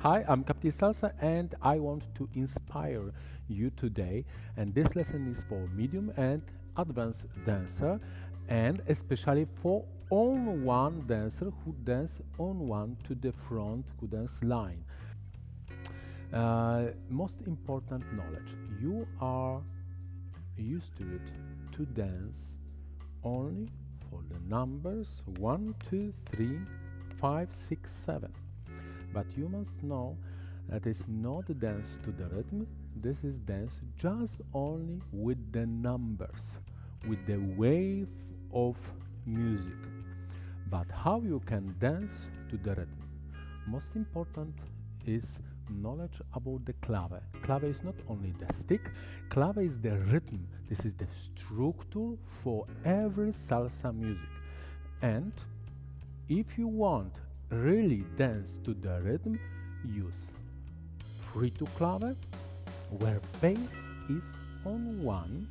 Hi, I'm Captain Salsa and I want to inspire you today. And this lesson is for medium and advanced dancer, and especially for on one dancer who dance on one to the front, who dance line. Most important knowledge, you are used to it to dance only for the numbers 1, 2, 3, 5, 6, 7. But you must know that it's not dance to the rhythm, this is dance just only with the numbers, with the wave of music. But how you can dance to the rhythm? Most important is knowledge about the clave. Clave is not only the stick, clave is the rhythm. This is the structure for every salsa music. And if you want really dance to the rhythm, use free to clave, where bass is on 1,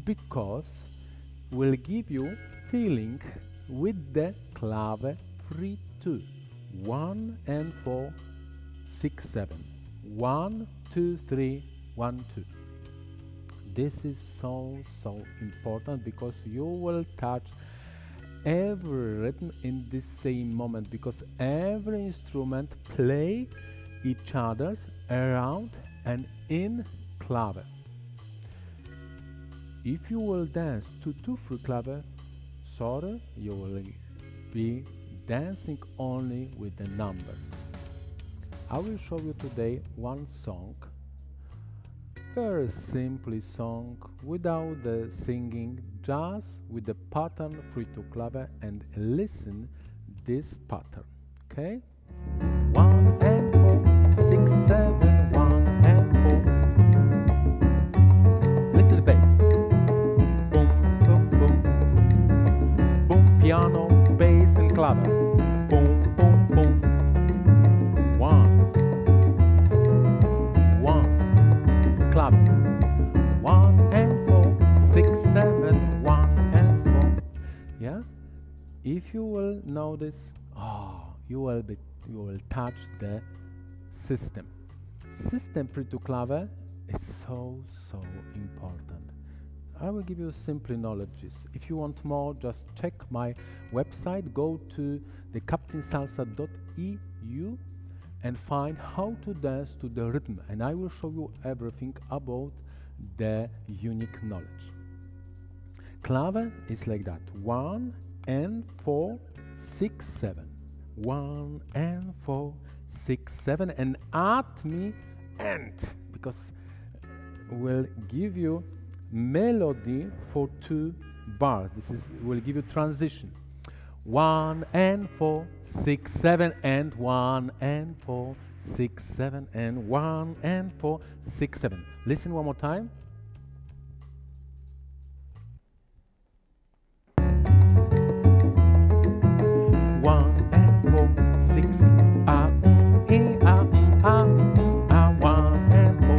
because will give you feeling with the clave free 2, 1 and 4, 6, 7, 1, 2, 3, 1, 2. This is so important, because you will touch every rhythm in the same moment, because every instrument play each other's around and in clave. If you will dance to 2-3 clave, sorry, you will be dancing only with the numbers. I will show you today one song, very simply song, without the singing, just with the pattern free to clave, and listen this pattern, okay? 1 and 4, 6, 7, 1 and 4. Listen the bass. Boom, boom, boom. Boom, piano, bass and clave. Boom, boom, boom. 1, 1, clave. 1 and 4, 6, 7, 1 and 4. Yeah? If you will know this, you will touch the system. System free to clave is so important. I will give you simple knowledges. If you want more, just check my website. Go to the captainsalsa.eu and find how to dance to the rhythm, and I will show you everything about the unique knowledge. Clave is like that: 1 and 4, 6, 7. 1 and 4, 6, 7, and add me and, because will give you melody for 2 bars. This is will give you transition. 1 and 4, 6, 7, and 1 and 4, 6, 7, and 1 and 4, 6, 7. Listen one more time. 1 and 4, 6, 1 and 4,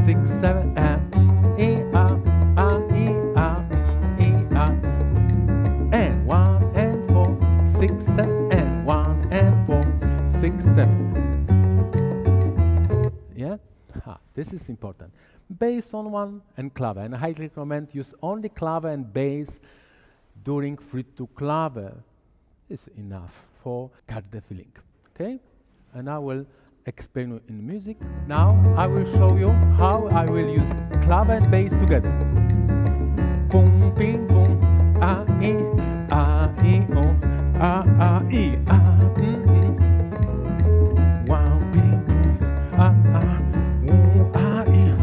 6, 7, and 1 and 4, 6, 7, and 1 and 4, 6, 7. Yeah? This is important. Bass on 1 and clave, and I highly recommend use only clave and bass during free to clave. Is enough for catch the feeling. Okay? And I will explain you in music. Now I will show you how I will use clave and bass together. Boom, bing, boom, ah, e, oh, ah, e, wow, bing, boom, ah, ooh, ah, e, ooh,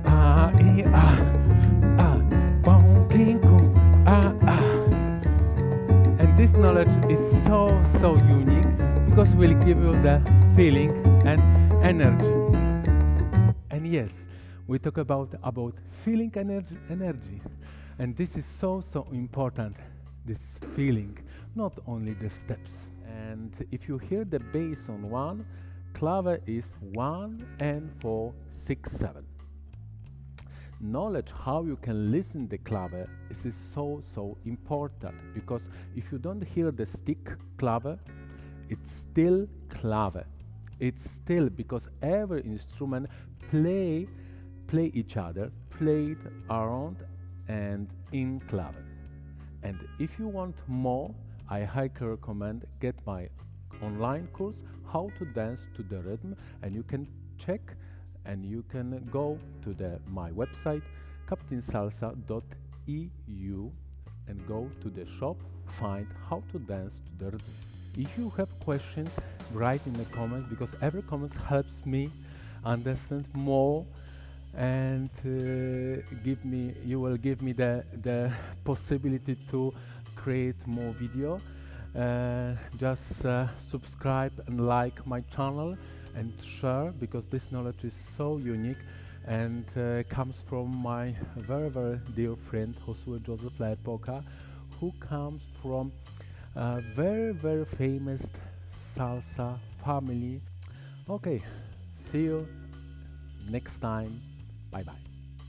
ah, e, boom, bing, boom, and this knowledge is so unique, because it will give you the feeling and energy. And yes, we talk about feeling energy, and this is so important, this feeling, not only the steps. And if you hear the bass on 1, clave is 1 and 4, 6, 7. knowledge how you can listen the clave is so important, because if you don't hear the stick clave, it's still clave. It's still, because every instrument play each other, played around and in clave. And if you want more, I highly recommend get my online course how to dance to the rhythm, and you can check and you can go to my website captainsalsa.eu and go to the shop, find how to dance to the rhythm. If you have questions, write in the comments, because every comment helps me understand more, and you will give me the possibility to create more video. Just subscribe and like my channel and share, because this knowledge is so unique and comes from my very dear friend Josue Joseph La Epoca, who comes from a very famous salsa family. Okay, see you next time. Bye bye.